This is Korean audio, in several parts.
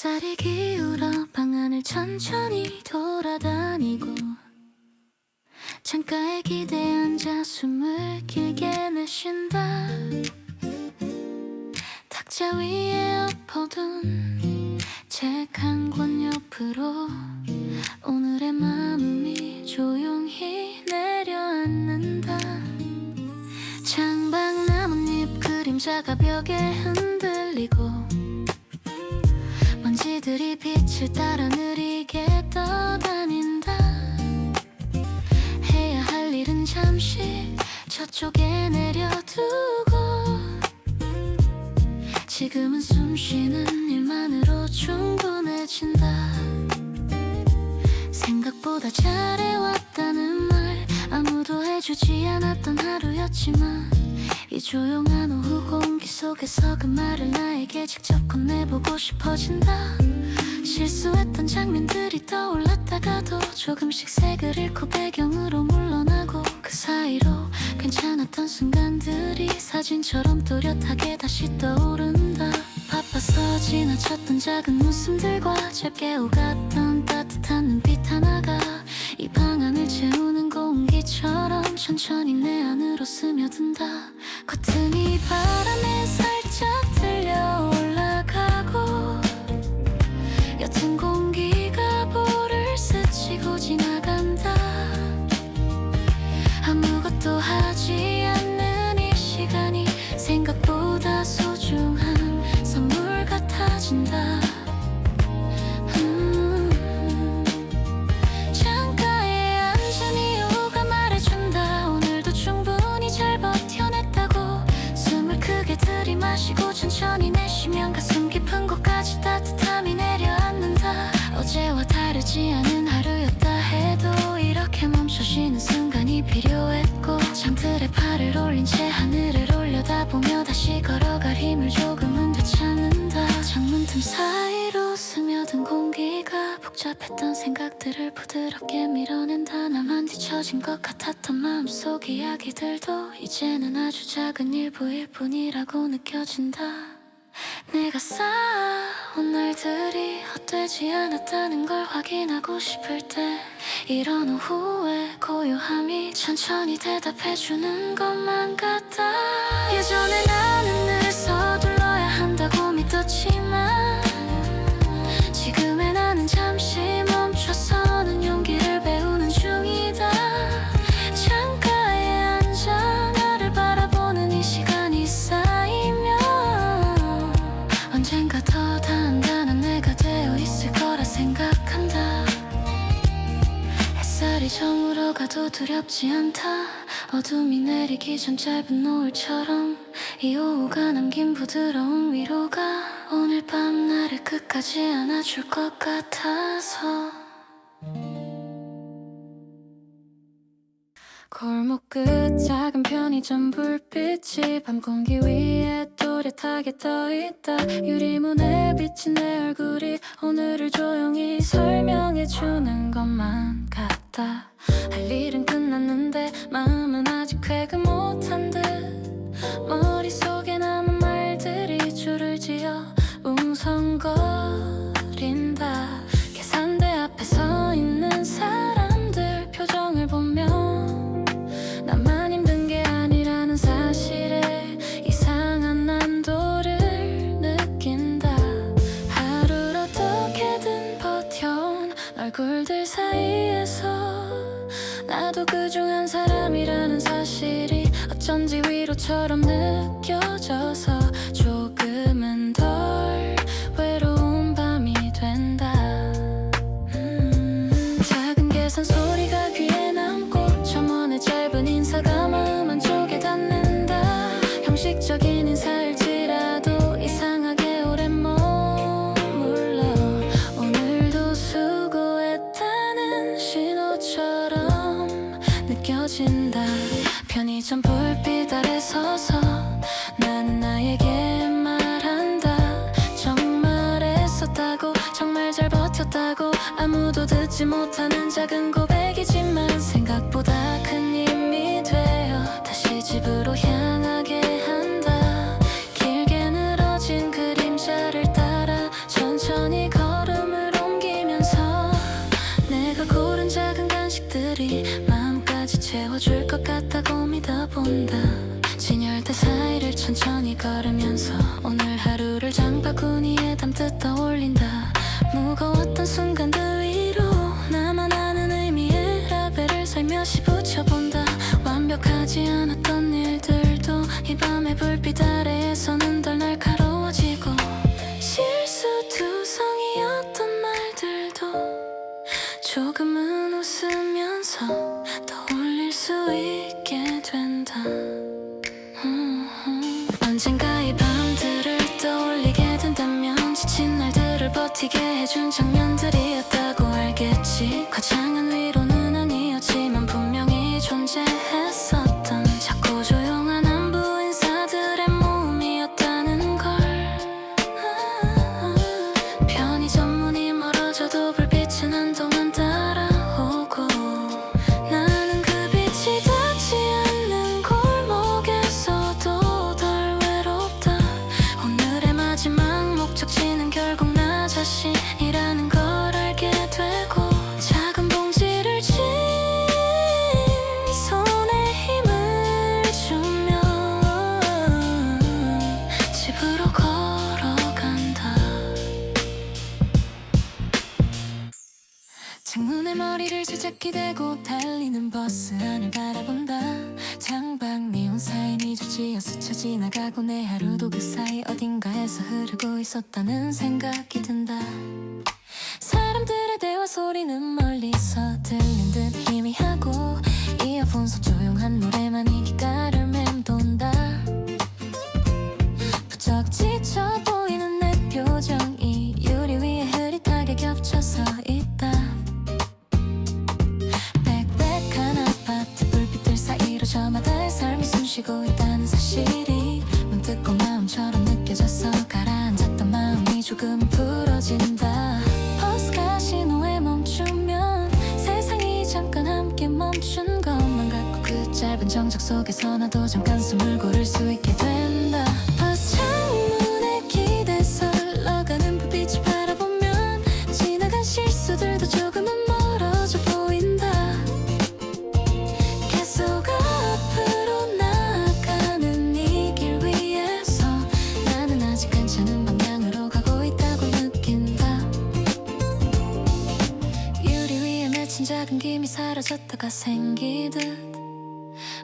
햇살이 기울어 방 안을 천천히 돌아다니고 창가에 기대에 앉아 숨을 길게 내쉰다. 탁자 위에 엎어둔 책 한 권 옆으로 오늘의 마음이 조용히 내려앉는다. 창밖 나뭇잎 그림자가 벽에 흔들리고 먼지들이 빛을 따라 느리게 떠다닌다. 해야 할 일은 잠시 저쪽에 내려두고 지금은 숨쉬는 일만으로 충분해진다. 생각보다 잘해왔다는 말 아무도 해주지 않았던 하루였지만 이 조용한 오후 공기 속에서 그 말을 나에게 직접 건네보고 싶어진다. 실수했던 장면들이 떠올랐다가도 조금씩 색을 잃고 배경으로 물러나고 그 사이로 괜찮았던 순간들이 사진처럼 또렷하게 다시 떠오른다. 바빠서 지나쳤던 작은 웃음들과 짧게 오갔던 따뜻한 눈빛 하나가 이 방 안을 채우는 공기처럼 천천히 내 안으로 스며든다. 커튼이 바람에 살짝 들려 올라가고 옅은 공기가 볼을 스치고 지나간다. 아무것도 하지 않는 이 시간이 생각보다 소중한 선물 같아진다. 창가에 앉은 이유가 말해준다. 오늘도 충분히 잘 버텨냈다고. 숨을 크게 들이마시고 천천히 내쉬면 가슴 깊은 곳까지 따뜻함이 내려앉는다. 어제와 다르지 않은 하루였다 해도 이렇게 멈춰쉬는 순간이 필요했고 장틀에 팔을 올린 채 하늘을 올려다보며 다시 걸어갈 힘을 조금은 되찾는다. 창문 틈 사이로 스며든 공기가 복잡했던 생각들을 부드럽게 밀어낸다. 나만 뒤처진 것 같았던 마음속 이야기들도 이제는 아주 작은 일부일 뿐이라고 느껴진다. 내가 쌓아온 날들이 헛되지 않았다는 걸 확인하고 싶을 때 이런 오후의 고요함이 천천히 대답해주는 것만 같아. 예전에 나는 늘 서둘러야 한다고 믿었지만 지금의 나는 잠시 멈춰서는 용기를 배우는 중이다. 창가에 앉아 나를 바라보는 이 시간이 쌓이면 언젠가 더 단단한 내가 되어 있을 거라 생각한다. 햇살이 저물어 가도 두렵지 않다. 어둠이 내리기 전 짧은 노을처럼 이 오후가 남긴 부드러운 위로가 오늘 밤 나를 끝까지 안아줄 것 같아서. 골목 끝 작은 편의점 불빛이 밤 공기 위에 또렷하게 떠있다. 유리문에 비친 내 얼굴이 오늘을 조용히 설명해주는 것만 같다. 할 일은 끝났는데 마음은 아직 회귀 못한 듯 머릿속에 남은 말들이 줄을 지어 웅성거린다. 계산대 앞에 서 있는 사람들 표정을 보면 나만 힘든 게 아니라는 사실에 이상한 난도를 느낀다. 하루를 어떻게든 버텨온 얼굴들 사이에서 나도 그중 한 사람이라는 사실이 어쩐지 위로처럼 느껴져서 조금은 덜 외로운 밤이 된다. 작은 계산 소리가 귀에 남고 점원의 짧은 인사가 마음 한쪽에 닿는다. 형식적인 인사일지라도 이상하게 오래 머물러 오늘도 수고했다는 신호처럼 느껴진다. 편의점 불빛 아래 서서 나는 나에게 말한다. 정말 애썼다고 정말 잘 버텼다고 아무도 듣지 못하는 작은 고백이지만 생각보다 큰 힘이 되어 다시 집으로 향하게 한다. 길게 늘어진 그림자를 따라 천천히 온다. 진열대 사이를 천천히 걸으면서 오늘 하루를 장바구니에 담듯 떠올린다. 무거웠던 순간들 위로 나만 아는 의미의 라벨을 살며시 붙여본다. 완벽하지 않았던 일들도 이 밤의 불빛 아래에서는 덜 날카로워지고, 실수투성이었던 말들도 조금은 웃으면서 떠올릴 수 있게 된다. 언젠가 이 밤들을 떠올리게 된다면 지친 날들을 버티게 해준 장면들이었다고 알겠지. 거창한 위로는 아니었지만 분명히 존재했었던 작고 조용한 안부 인사들의 모음이었다는 걸. 편의점 문이 멀어져도 불빛은 한동안 따라오고, 나는 그 빛이 닿지 않는 골목에서도 덜 외롭다. 오늘의 마지막 목적지는 결국 나 자신이라는 걸 알게 되고, 작은 봉지를 쥔 손에 힘을 주며 집으로 걸어간다. 창문에 머리를 살짝 기대고 달리는 버스 안을 바라본다. 창밖 네온 사인이 줄지어 스쳐 지나가고 내 하루도 그 사이 어딘가에서 흐르고 있었다는 생각이 든다. 사람들의 대화 소리는 멀리서 들린 듯 희미하고, 이어폰 속 조용한 노래만이 귓가를 맴돈다. 부쩍 지쳐 보이는 내 표정이 유리 위에 흐릿하게 겹쳐서 있다. 빽빽한 아파트 불빛들 사이로 저마다의 삶이 숨쉬고 있다는 사실이 문득 고마움처럼 느껴져서 가라앉았던 마음이 조금 풀어진다. 버스가 신호에 멈추면 세상이 잠깐 함께 멈춘 것만 같고, 그 짧은 정적 속에서 나도 잠깐 숨을 고를 수 있게 된다. 버스 창문에 기대서 흘러가는 불빛을 바라보면 지나간 실수들도 조금은 멀어져 보인다. 계속 앞으로 나아가는 이 길 위에서 나는 아직 괜찮은 방향으로 가고 있다고 느낀다. 유리 위에 맺힌 작은 김이 사라졌다가 생기듯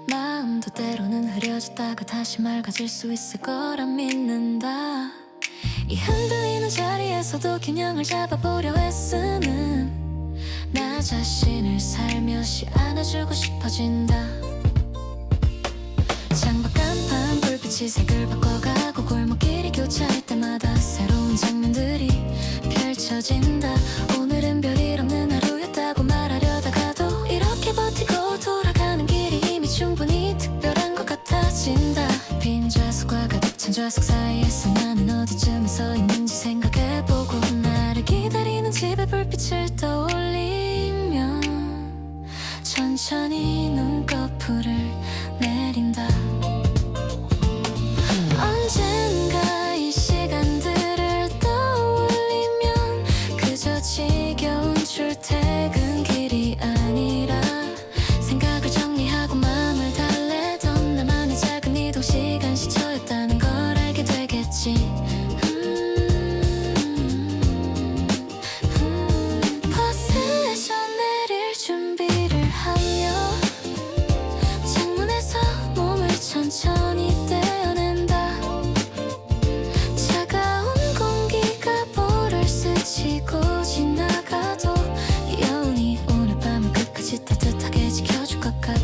마음도 때로는 흐려졌다가 다시 맑아질 수 있을 거라 믿는다. 이 흔들리는 자리에서도 균형을 잡아보려 애쓰는 나 자신을 살며시 안아주고 싶어진다. 창밖 간판 불빛이 색을 바꿔가고 골목길이 교차할 때마다 새로운 장면들이 펼쳐진다. 오늘은 별일 없는 하루였다고 말하려다가도 이렇게 버티고 돌아가는 길이 이미 충분히 특별한 것 같아진다. 빈 좌석과 가득 찬 좌석 사이에서 나는 어디쯤에 서 있는지 생각해보고, 나를 기다리는 집의 불빛을 떠올리며 천천히 눈꺼풀을 내린다. 언젠가 이 시간들을 떠올리면 그저 지겨운 출퇴근길이 아니라 생각을 정리하고 마음을 달래던 나만의 작은 이동 시간 시초였다는 걸 알게 되겠지. 버스에서 내릴 준비를 하며 창문에서 몸을 천천히 떼어낸다. 차가운 공기가 볼을 스치고 지나가도 여운이 오늘 밤을 끝까지 따뜻하게 지켜줄 것 같다.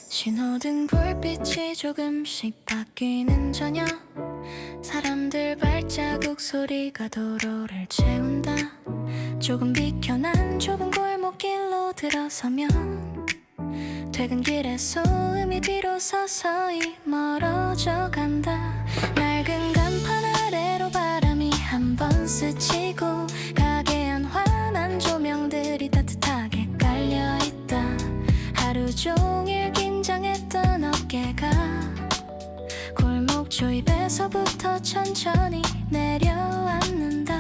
신호등 불빛이 조금씩 바뀌는 저녁, 사람들 발자국 소리가 도로를 채운다. 조금 비켜난 좁은 골목길로 들어서면 퇴근길의 소음이 뒤로 서서히 멀어져 간다. 낡은 간판 아래로 바람이 한번 스치고 가게 안 환한 조명들이 따뜻하게 깔려있다. 하루 종일 긴장했던 어깨가 초입에서부터 천천히 내려앉는다.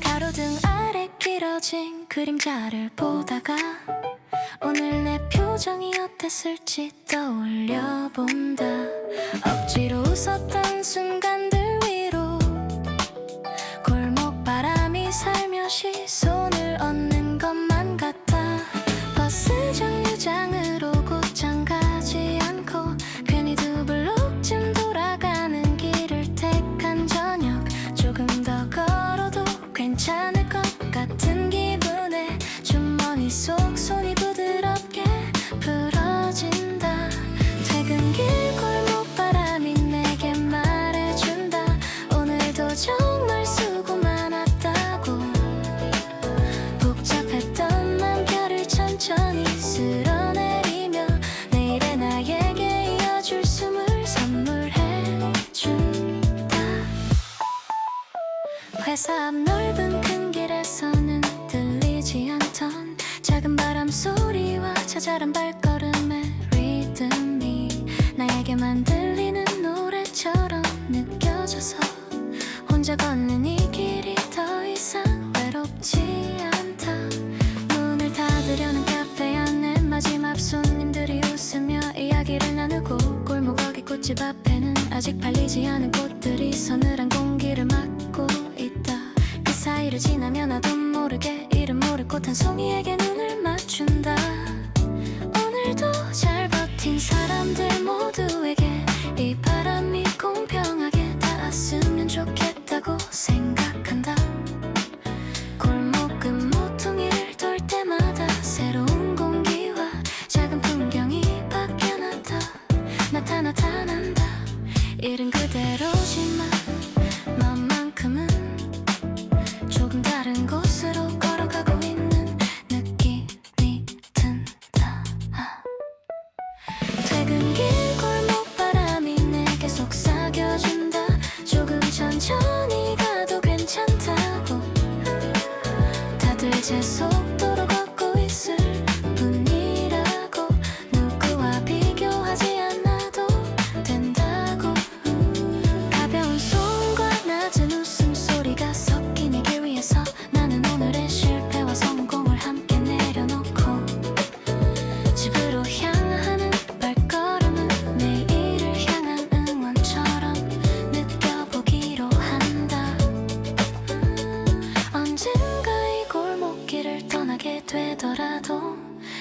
가로등 아래 길어진 그림자를 보다가 오늘 내 표정이 어땠을지 떠올려본다. 억지로 웃었던 순간들 위로 골목바람이 살며시 손을 얹는 것만 같아. 버스 정류장으로 곧장 가지 않고 괜히 두 블록쯤 돌아가는 길을 택한 저녁. 조금 더 걸어도 괜찮을 것 같은 기분에 주머니 속 손이 부드럽게 풀어진다. 퇴근길 골목바람이 내게 말해준다. 오늘도 정말 수고 많았다고. 복잡했던 맘결을 천천히 쓸어내리며 내일의 나에게 이어줄 숨을 선물해준다. 회사 앞 넓은 큰 길에서는 들리지 않던 작은 바람 소리와 자잘한 발걸음의 리듬이 나에게만 들리는 노래처럼 느껴져서 혼자 걷는 이 길이 더 이상 외롭지 않다. 문을 닫으려는 카페 안에 마지막 손님들이 웃으며 이야기를 나누고 골목 어귀 꽃집 앞에는 아직 팔리지 않은 꽃들이 서늘한 공기를 맡고 있다. 그 사이를 지나며 나도 모르게 이름 모를 꽃 한 송이에게 눈을 맞춘다. 오늘도 잘 버틴 사람들 모두에게 이 바람이 공평하게 닿았으면 좋겠다고 생각한다. 골목 끝 모퉁이를 돌 때마다 새로운 공기와 작은 풍경이 밖에 나타난다. 일은 그대로지만 마음만큼은 조금 다른 곳으로 걸어가고 있는 느낌이 든다. 퇴근길 골목바람이 내게 속삭여준다. 조금 천천히 가도 괜찮다고. 다들 제 속도로 걷고 있을 뿐이라고. 누구와 비교하지 않아도 된다고. 가벼운 손과 낮은 웃음소리가 섞인 이 길 위에서 나는 오늘의 실패와 성공을 함께 내려놓고 집으로 향하는 발걸음은 내일을 향한 응원처럼 느껴보기로 한다. 언젠가 이 골목길을 떠나게 되더라도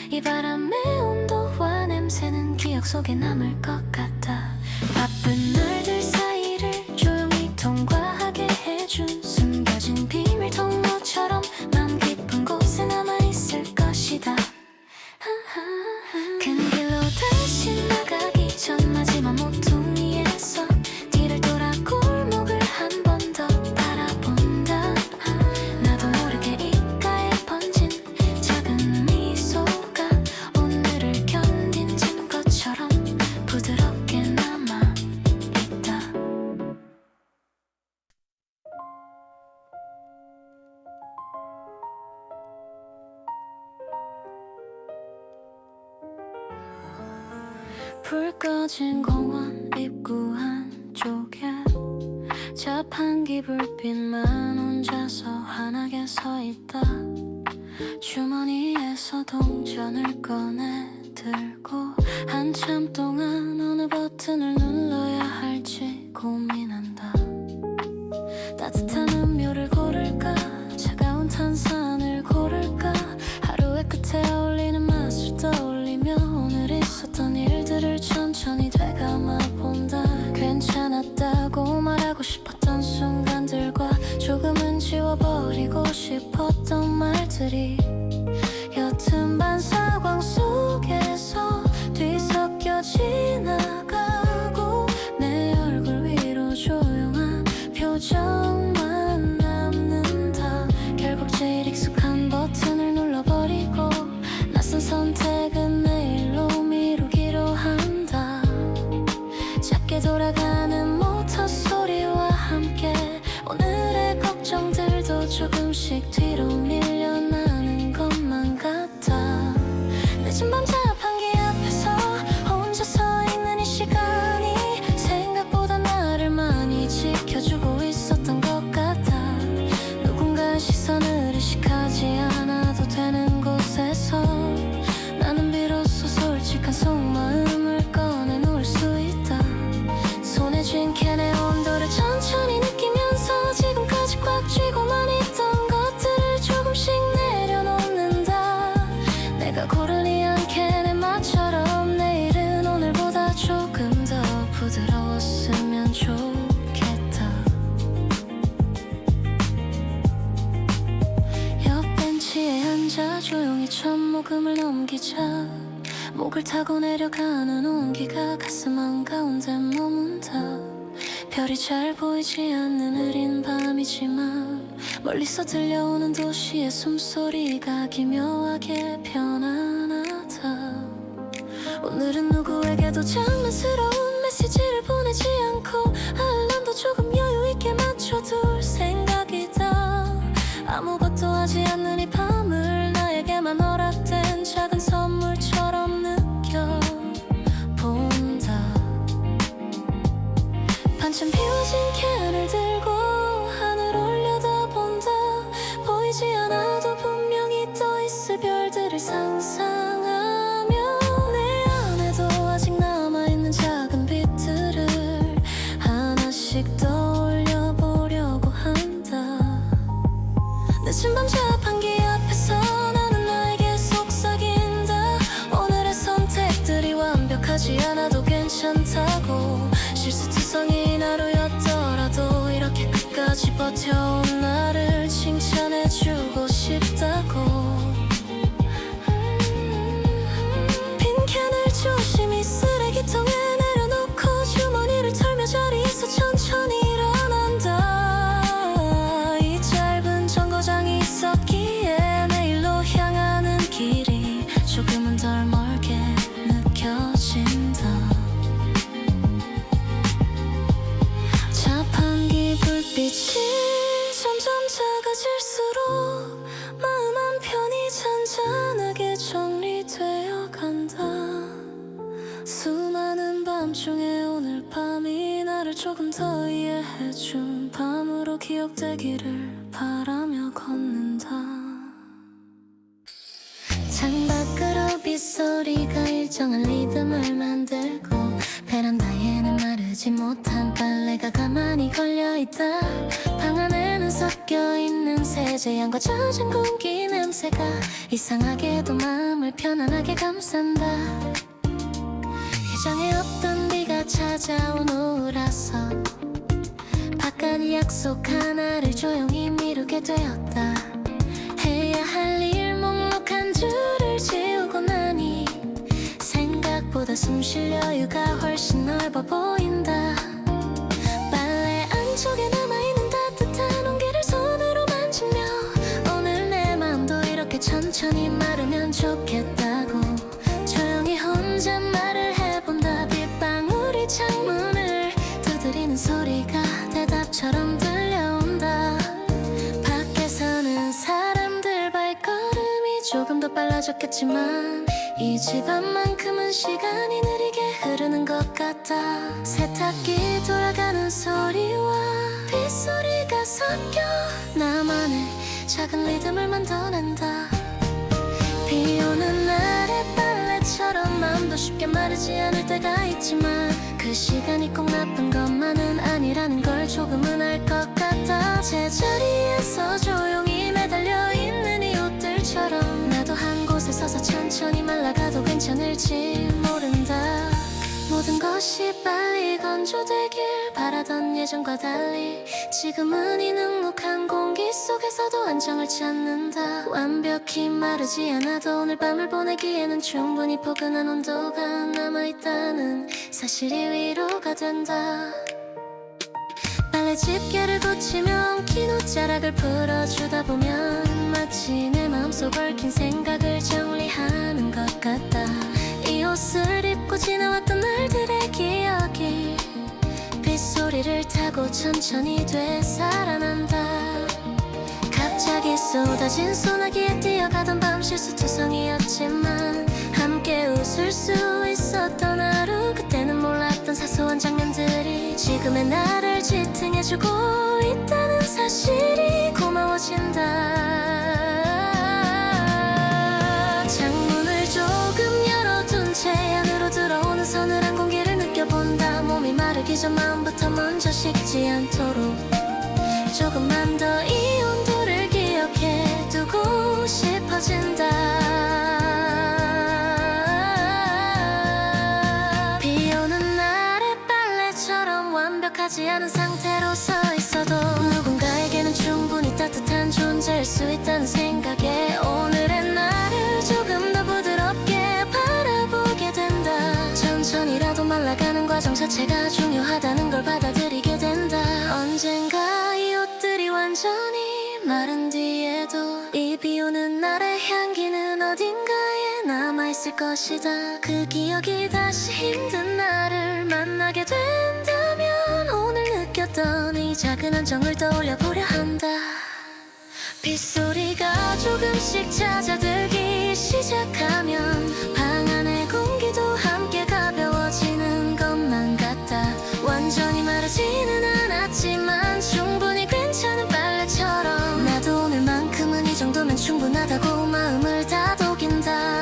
이 바람의 온도와 냄새는 기억 속에 남을 것 같아. 바쁜 날들 사이를 조용히 통과하게 해준 숨겨진 비밀 통로처럼 마음 깊은 곳에 남아있을 것이다. 큰 길로 다시 나가기 전 마지막 모퉁이에서 뒤를 돌아 골목을 한 번 더 바라본다. 나도 모르게 입가에 번진 작은 미소가 오늘을 견딘 증거처럼 부드럽게 남아있다. 불 꺼진 공원 입구 한쪽에 자판기 불빛만 혼자서 환하게 서있다. 주머니에서 동전을 꺼내 들고 한참 동안 어느 버튼을 눌러야 할지 고민한다. 따뜻한 음료를 고를까 차가운 탄산을 고를까. 하루의 끝에 어울리는 맛을 떠올리며 오늘 있었던 일들을 천천히 되감아 본다. 괜찮았다고 말하고 싶었던 순간들과 조금은 지워버리고 싶었던 말들이 옅은 반사광 속에서 뒤섞여 지나가고 내 얼굴 위로 조용한 표정만 남는다. 결국 제일 익숙한 버튼을 눌러버리고 낯선 선택은 내일로 미루기로 한다. 작게 돌아가는 모터 소리와 함께 오늘의 걱정들도 조금씩 뒤로 밀려나는 것 목음을 넘기자 목을 타고 내려가는 온기가 가슴 한가운데 머문다. 별이 잘 보이지 않는 흐린 밤이지만 멀리서 들려오는 도시의 숨소리가 기묘하게 편안하다. 오늘은 누구에게도 장난스러운 메시지를 보내지 않고 알람도 조금 여유있게 맞춰둘 생각이다. 아무것도 하지 않는 이 밤을 나에게만 허락된 작은 선물처럼 느껴본다. 반쯤 비워진 캔을 들고 하늘 올려다본다. 보이지 않아도 분명히 떠있을 별들을 상상하며 내 안에도 아직 남아있는 작은 빛들을 하나씩 떠올려보려고 한다. 늦은 밤 자판기 앞에서 나는 나에게 속삭인다. 오늘의 선택들이 완벽하지 않아도 괜찮다고. 실수투성이인 하루였더라도 이렇게 끝까지 버텨온 나를 칭찬해주고 싶다고. 빈 캔을 조심히 쓰레기통에 내려놓고 주머니를 털며 자리에서 천천히 일어난다. 이 짧은 정거장이 있었기에 내일로 향하는 길이 조금은 덜 멀게 느껴진다. 자판기 불빛이 점점 작아질수록 마음 한편이 잔잔하게 정리되어 간다. 수많은 밤중에 오늘 밤이 나를 조금 더 이해해준 밤으로 기억되기를 바라며 걷는다. 창밖으로 빗소리가 일정한 리듬을 만들고 베란다에는 마르지 못한 빨래가 가만히 걸려있다. 방 안에는 섞여있는 세제향과 젖은 공기 냄새가 이상하게도 마음을 편안하게 감싼다. 예정에 없던 비가 찾아온 오후라서 바깥 약속 하나를 조용히 미루게 되었다. 해야 할 일 목록 한 줄을 지우고 나니 생각보다 숨쉴 여유가 훨씬 넓어 보인다. 빨래 안쪽에 남아있는 따뜻한 온기를 손으로 만지며 오늘 내 마음도 이렇게 천천히 마르면 좋겠다고 조용히 혼잣말을 해본다. 빗방울이 창문을 두드리는 소리가 대답처럼 들려온다. 밖에서는 사람들 발걸음이 조금 더 빨라졌겠지만 이 집안만큼은 시간이 느리게 흐르는 것 같다. 세탁기 돌아가는 소리와 빗소리가 섞여 나만의 작은 리듬을 만들어낸다. 비 오는 날의 빨래처럼 마음도 쉽게 마르지 않을 때가 있지만 그 시간이 꼭 나쁜 것만은 아니라는 걸 조금은 알 것 같다. 제자리에서 조용히 매달려 있는 이 옷들처럼 나도 한 곳에 서서 천천히 말라가도 괜찮을지 모른다. 모든 것이 빨리 건조되길 바라던 예전과 달리 지금은 이 눅눅한 공기 속에서도 안정을 찾는다. 완벽히 마르지 않아도 오늘 밤을 보내기에는 충분히 포근한 온도가 남아있다는 사실이 위로가 된다. 빨래 집게를 붙이며 엉킨 옷자락을 풀어주다 보면 마치 내 마음속 얽힌 생각을 정리하는 것 같다. 이 옷을 입고 지나왔던 날들의 기억이 빗소리를 타고 천천히 되살아난다. 갑자기 쏟아진 소나기에 뛰어가던 밤 실수투성이었지만 함께 웃을 수 있었던 하루. 그때는 몰랐던 사소한 장면들이 지금의 나를 지탱해주고 있다는 사실이 고마워진다. 창문을 조금 열어둔 채 안으로 들어오는 서늘한 공기를 느껴본다. 몸이 마르기 전 마음부터 먼저 식지 않도록 조금만 더 이 온도를 기억해 두고 싶어진다. 비 오는 날의 빨래처럼 완벽하지 않은 상태로 서 있어도 누군가에게는 충분히 따뜻한 존재일 수 있다는 생각에 오늘의 나를 조금 더 필요하다는 걸 받아들이게 된다. 언젠가 이 옷들이 완전히 마른 뒤에도 이 비오는 날의 향기는 어딘가에 남아있을 것이다. 그 기억이 다시 힘든 나를 만나게 된다면 오늘 느꼈던 이 작은 한정을 떠올려 보려 한다. 빗소리가 조금씩 잦아들기 시작하면 방 안의 공기도 함께 가벼워지는 것만 같다. 완전히 마르지는 않았지만 충분히 괜찮은 빨래처럼 나도 오늘만큼은 이 정도면 충분하다고 마음을 다독인다.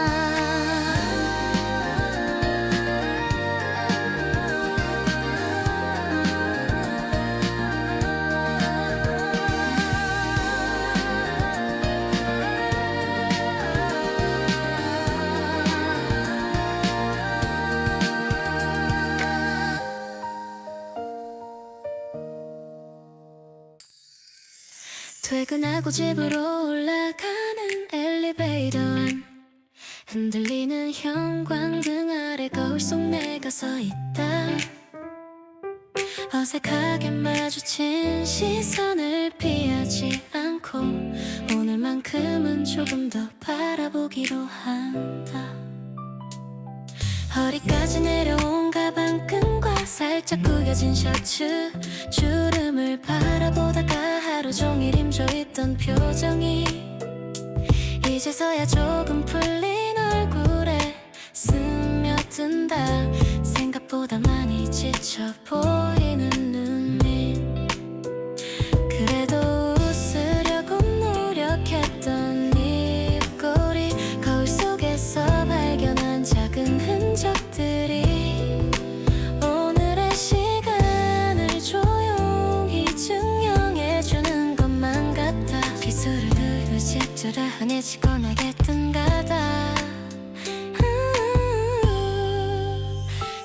퇴근하고 집으로 올라가는 엘리베이터 안 흔들리는 형광등 아래 거울 속 내가 서 있다. 어색하게 마주친 시선을 피하지 않고 오늘만큼은 조금 더 바라보기로 한다. 허리까지 내려온 가방끈과 살짝 구겨진 셔츠 주름을 바라보다가 하루 종일 힘줘있던 표정이 이제서야 조금 풀린 얼굴에 스며든다. 생각보다 많이 지쳐 보이는 눈빛. 그래도 웃으려고 노력했던 입꼬리 거울 속에서 발견한 작은 흔적들이 오늘의 시간을 조용히 증명해주는 것만 같아. 기술을 누르집더라 흔해지고 나게 뜬가다.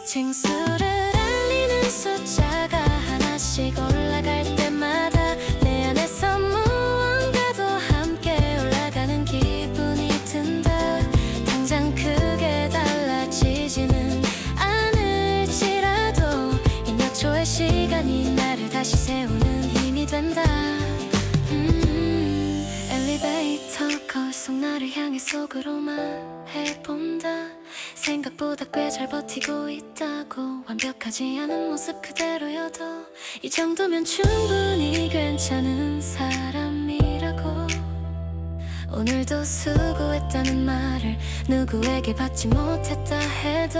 징수를 알리는 숫자가 하나씩 올라갈 때마다 내 안에서 무언가도 함께 올라가는 기분이 든다. 당장 크게 달라지지는 않을지라도 이 몇 초의 시간이 나를 다시 세우는 힘이 된다. 엘리베이터 거울 속 나를 향해 속으로만 해본다. 생각보다 꽤 잘 버티고 있다고. 완벽하지 않은 모습 그대로여도 이 정도면 충분히 괜찮은 사람이라고. 오늘도 수고했다는 말을 누구에게 받지 못했다 해도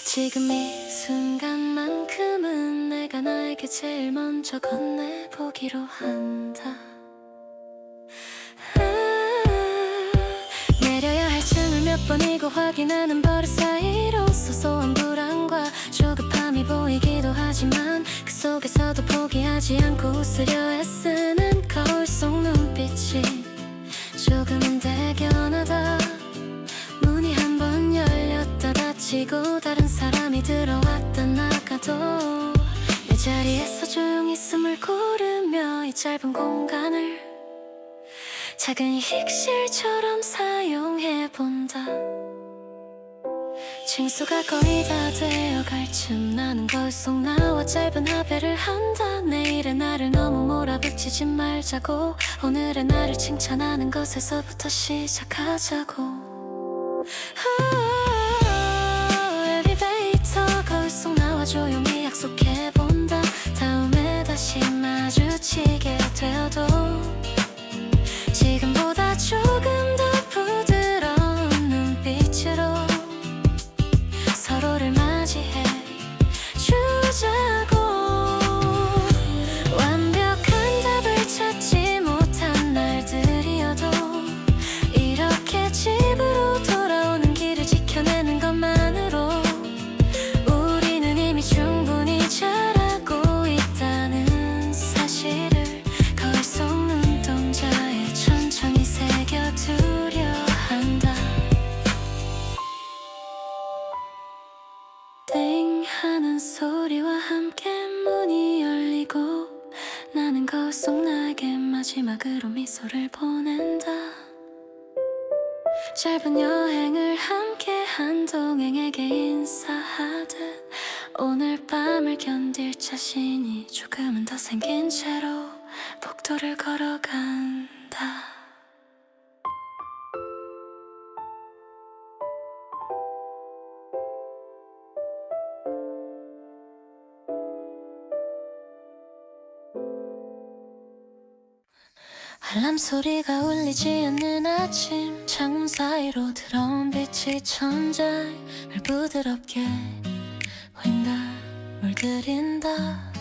지금 이 순간만큼은 내가 나에게 제일 먼저 건네보기로 한다. 내려야 할 층을 몇 번이고 확인하는 버릇 사이로 소소한 불안과 조급함이 보이기도 하지만 그 속에서도 포기하지 않고 웃으려 애쓰는 거울 속 눈빛이 조금은 대견하다. 문이 한 번 열렸다 닫히고 다른 사람이 들어왔다 나가도 내 자리에서 조용히 숨을 고르며 이 짧은 공간을 작은 휴식실처럼 사용해본다. 징수가 거의 다 되어갈 쯤 나는 거울 속 나와 짧은 합의를 한다. 내일의 나를 너무 몰아붙이지 말자고. 오늘의 나를 칭찬하는 것에서부터 시작하자고. 엘리베이터 거울 속 나와 조용히 약속해본다. 다음에 다시 마주치게 되어도 지금보다 조금 더 부드러운 눈빛으로 서로를 맞이해 주자고. 완벽한 답을 찾지 못한 날들이어도 이렇게 집으로 돌아오는 길을 지켜내는 것만으로 우리는 이미 충분히 잘하고 있다는 사실을 거울 속 눈동자에 천천히 새겨두려 한다. 땡 하는 소리와 함께 문이 열리고 나는 거울 속 나에게 마지막으로 미소를 보낸다. 짧은 여행을 함께 한 동행에게 인사하듯 오늘 밤을 견딜 자신이 조금은 더 생긴 채로 복도를 걸어간다. 알람 소리가 울리지 않는 아침, 창문 사이로 들어온 빛이 천장을 부드럽게 휑다 물들인다.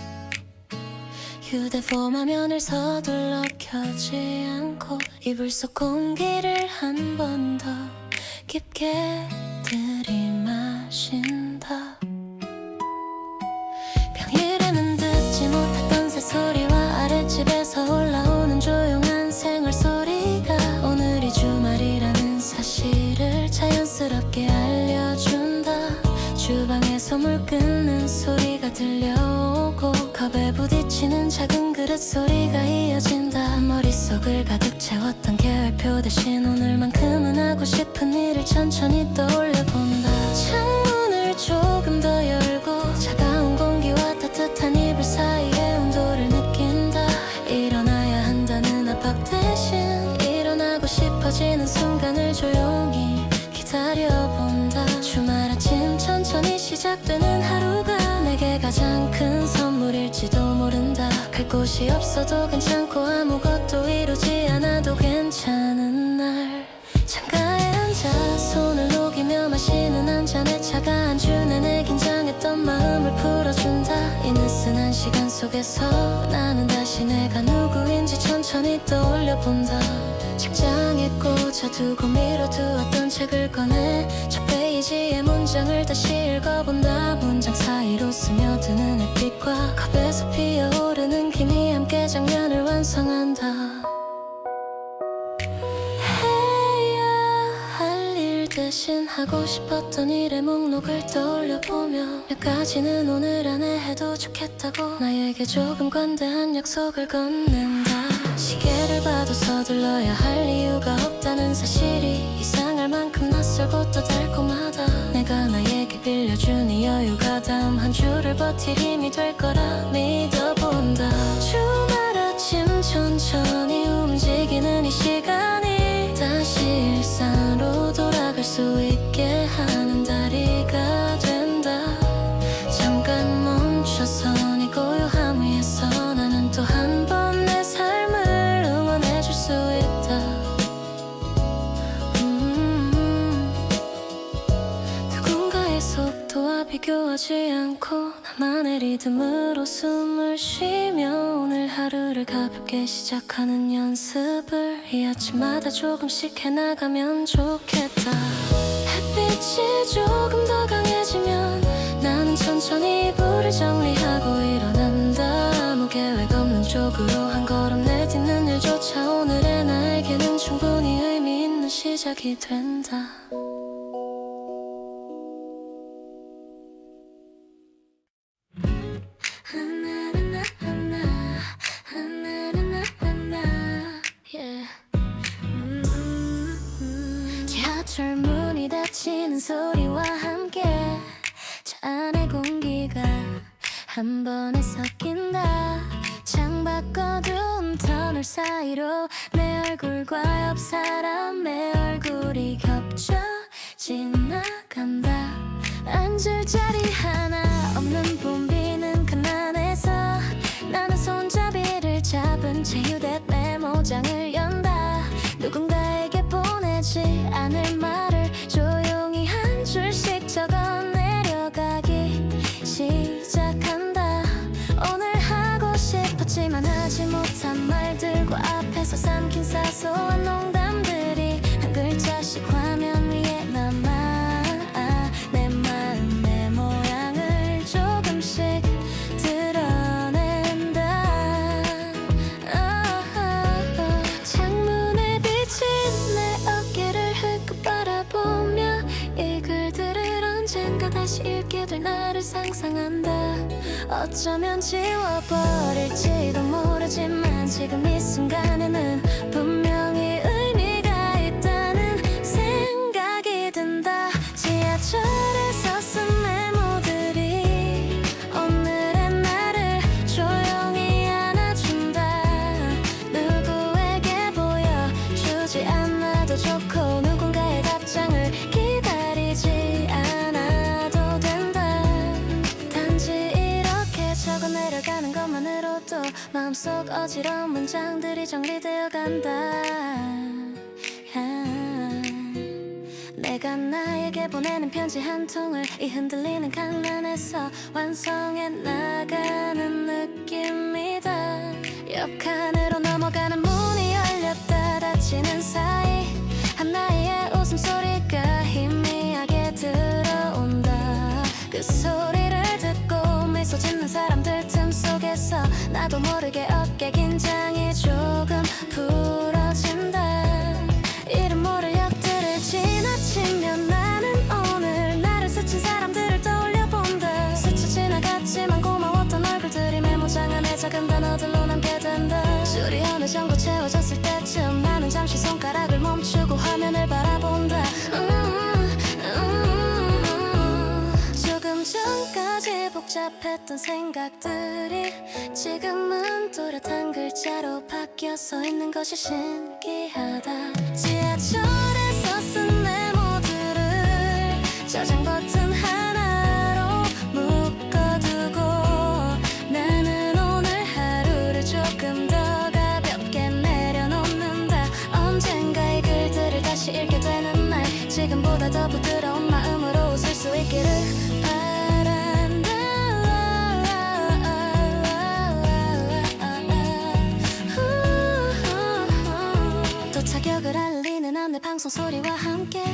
휴대폰 화면을 서둘러 켜지 않고 이불 속 공기를 한 번 더 깊게 들이마신다. 평일에는 듣지 못했던 새소리와 아랫집에서 올라오는 조용한 생활 소리가 오늘이 주말이라는 사실을 자연스럽게 알려준다. 주방에서 물 끓는 소리가 들려오고 컵에 부딪히는 작은 그릇 소리가 이어진다. 머릿속을 가득 채웠던 계획표 대신 오늘만큼은 하고 싶은 일을 천천히 떠올려본다. 창문을 조금 더 열고 차가운 공기와 따뜻한 이불 사이의 온도를 느낀다. 일어나야 한다는 압박 대신 일어나고 싶어지는 순간을 조용히 기다려본다. 주말 아침 천천히 시작되는 하루가 내게 가장 큰 선물일지도 모른다. 갈 곳이 없어도 괜찮고 아무것도 이루지 않아도 괜찮은 날 창가에 앉아 손을 녹이며 마시는 한 잔의 차가 한 주 내내 긴장했던 마음을 풀어준다. 이 느슨한 시간 속에서 나는 다시 내가 누구인지 천천히 떠올려본다. 책장에 꽂아두고 미뤄두었던 책을 꺼내 첫 페이지의 문장을 다시 읽어본다. 문장 사이로 스며드는 햇빛과 컵에서 피어오르는 김이 함께 장면을 완성한다. 해야 할 일 대신 하고 싶었던 일의 목록을 떠올려보며 몇 가지는 오늘 안에 해도 좋겠다고 나에게 조금 관대한 약속을 건넨다. 시계를 봐도 서둘러야 할 이유가 없다는 사실이 이상할 만큼 낯설고 또 달콤하다. 내가 나에게 빌려준 이 여유가 다음 한 주를 버틸 힘이 될 거라 믿어본다. 주말 아침 천천히 움직이는 이 시간이 다시 일상으로 돌아갈 수 있게 하는 다리가 된다. 잠깐 멈춰선 이 고요함 위에서 나는 또 한 번 내 삶을 응원해줄 수 있다. 누군가의 속도와 비교하지 않고 나만의 리듬으로 숨을 쉬며 오늘 하루를 가볍게 시작하는 연습을 이 아침마다 조금씩 해나가면 좋겠다. 햇빛이 조금 더 강해지면 나는 천천히 이불을 정리하고 일어난다. 아무 계획 없는 쪽으로 한 걸음 내딛는 일조차 오늘의 나에게는 충분히 의미 있는 시작이 된다. 지하철 문이 닫히는 소리와 함께 차 안의 공기가 한 번에 섞인다. 창밖 어두운 터널 사이로 내 얼굴과 옆 사람의 얼굴이 겹쳐 지나간다. 앉을 자리 하나 없는 봄비는 가난해서 나는 손잡이를 잡은 채 휴대 메모장을 연다. 누군가에게 보내지 않을 말을 조용히 한 줄씩 적어 내려가기 시작한다. 오늘 하고 싶었지만 하지 못한 말들과 앞에서 삼킨 사소한 농담들이 한 글자씩 화면 위에 남아 내 마음의 모양을 조금씩 드러낸다. 창문에 비친 내 어깨를 흙고 바라보며 이 글들을 언젠가 다시 읽게 될 나를 상상한다. 어쩌면 지워버릴지도 모르지만 지금 이 순간에는 분명히 의미가 있다는 생각이 든다. 지하철에서 쓴 메모들이 해도 좋고 누군가의 답장을 기다리지 않아도 된다. 단지 이렇게 적어 내려가는 것만으로도 마음속 어지러운 문장들이 정리되어 간다. 내가 나에게 보내는 편지 한 통을 이 흔들리는 강단에서 완성해 나가는 느낌이다. 옆칸으로 넘어가는 문이 열렸다 닫히는 사이 하나의 웃음소리가 희미하게 들어온다. 그 소리를 듣고 미소 짓는 사람들 틈 속에서 나도 모르게 어깨 긴장이 조금 풀어진다. 이름 모를 역들을 지나치면 나는 오늘 나를 스친 사람들을 떠올려본다. 스쳐 지나갔지만 고마웠던 얼굴들이 메모장 안에 작은 단어들로 남게 된다. 줄이 어느 정도 채워졌을 때쯤 나는 잠시 손가락을 멈추고 화면을 바라본다. 조금 전까지 복잡했던 생각들이 지금은 또렷한 글자로 바뀌어 서 있는 것이 신기하다. 지하철에서 쓴 메모들을 저장 버튼 하나로 묶어두고 나는 오늘 하루를 조금 더 가볍게 내려놓는다. 언젠가 이 글들을 다시 읽게 되는 날 지금보다 더 부드러운 마음으로 웃을 수 있기를 바란다. 도착역을 알리는 안내 방송 소리와 함께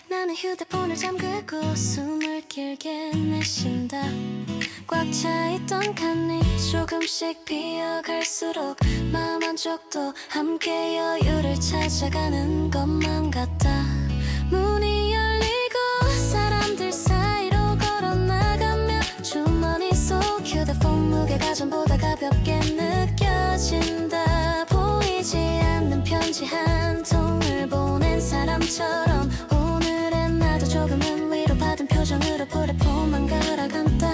나는 휴대폰을 잠그고 숨을 길게 내쉰다. 꽉 차있던 칸이 조금씩 비어갈수록 마음 한쪽도 함께 여유를 찾아가는 것만 같다. 문이 열리고 사람들 사이로 걸어나가며 주머니 속 휴대폰 무게가 전보다 가볍게 느껴진다. 보이지 않는 편지 한 통을 보낸 사람처럼 오늘은 나도 조금은 위로받은 표정으로 휴대폰만 걸어간다.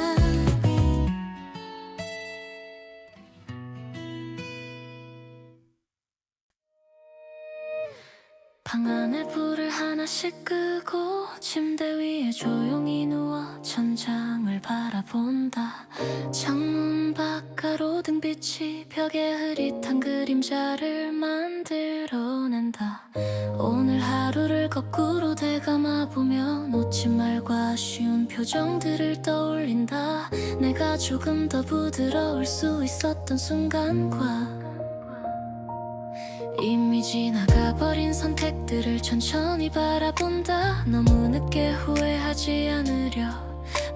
방 안에 불을 하나씩 끄고 침대 위에 조용히 누워 천장을 바라본다. 창문 밖 가로등 빛이 벽에 흐릿한 그림자를 만들어낸다. 오늘 하루를 거꾸로 되감아보며 놓친 말과 아쉬운 표정들을 떠올린다. 내가 조금 더 부드러울 수 있었던 순간과 이미 지나가버린 선택들을 천천히 바라본다. 너무 늦게 후회하지 않으려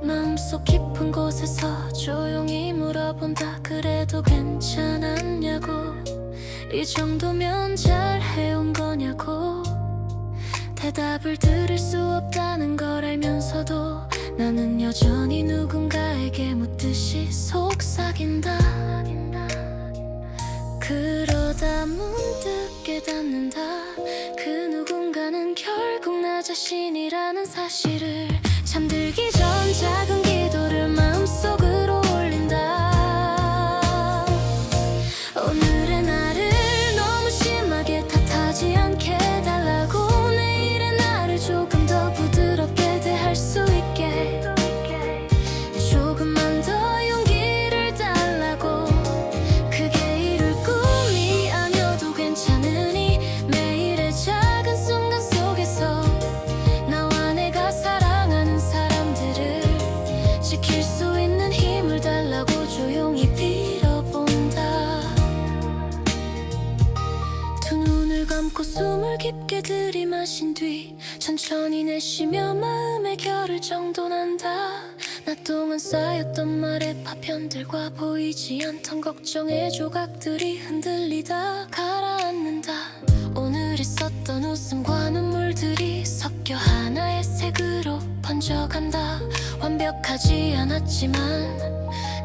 마음속 깊은 곳에서 조용히 물어본다. 그래도 괜찮았냐고, 이 정도면 잘 해온 거냐고. 대답을 들을 수 없다는 걸 알면서도 나는 여전히 누군가에게 묻듯이 속삭인다. 그러다 문득 깨닫는다. 그 누군가는 결국 나 자신이라는 사실을. 잠들기 전 작은 기도를 마음속으로 올린다. 오늘의 나를 너무 심하게 탓하지 않게 달라고. 내일의 나를 조금 더 부드럽게 대할 수 있게 조금만 더 용기를 달라고. 그게 이룰 꿈이 아니어도 괜찮으니 매일의 작은 순간 속에서 나와 내가 사랑하는 사람들을 지킬 수 있는 힘을 달라고 조용히 빌어본다. 두 눈을 감고 숨을 깊게 들이마신 뒤 천천히 내쉬며 마음의 결을 정돈한다. 낮 동안 쌓였던 말의 파편들과 보이지 않던 걱정의 조각들이 흔들리다 가라앉는다. 오늘 있었던 웃음과 눈물들이 섞여 하나의 색으로 번져간다. 완벽하지 않았지만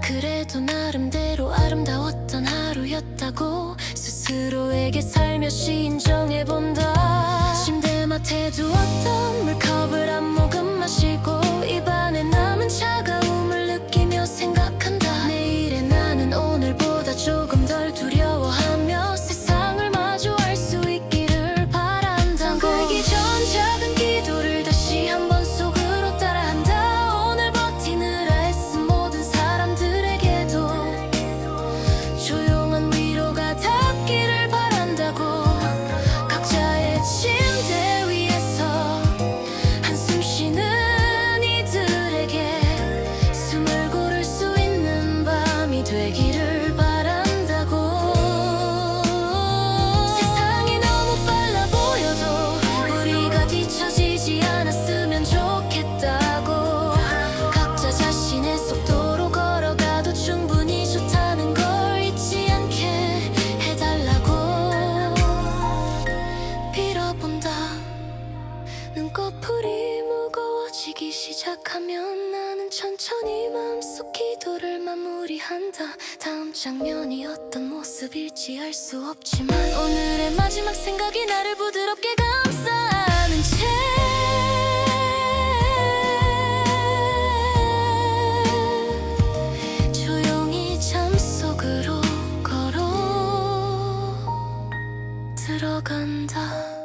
그래도 나름대로 아름다웠던 하루였다고 스스로에게 살며시 인정해본다. 침대맡에 두었던 물컵을 한 모금 마시고 입안에 남은 차가움을 느끼며 생각한다. 내일의 나는 오늘보다 조금 덜 두려워하며 세상을 마주할 수 있기를 바란다. 흐려지기 시작하면 나는 천천히 마음속 기도를 마무리한다. 다음 장면이 어떤 모습일지 알 수 없지만 오늘의 마지막 생각이 나를 부드럽게 감싸는 채 조용히 잠속으로 걸어 들어간다.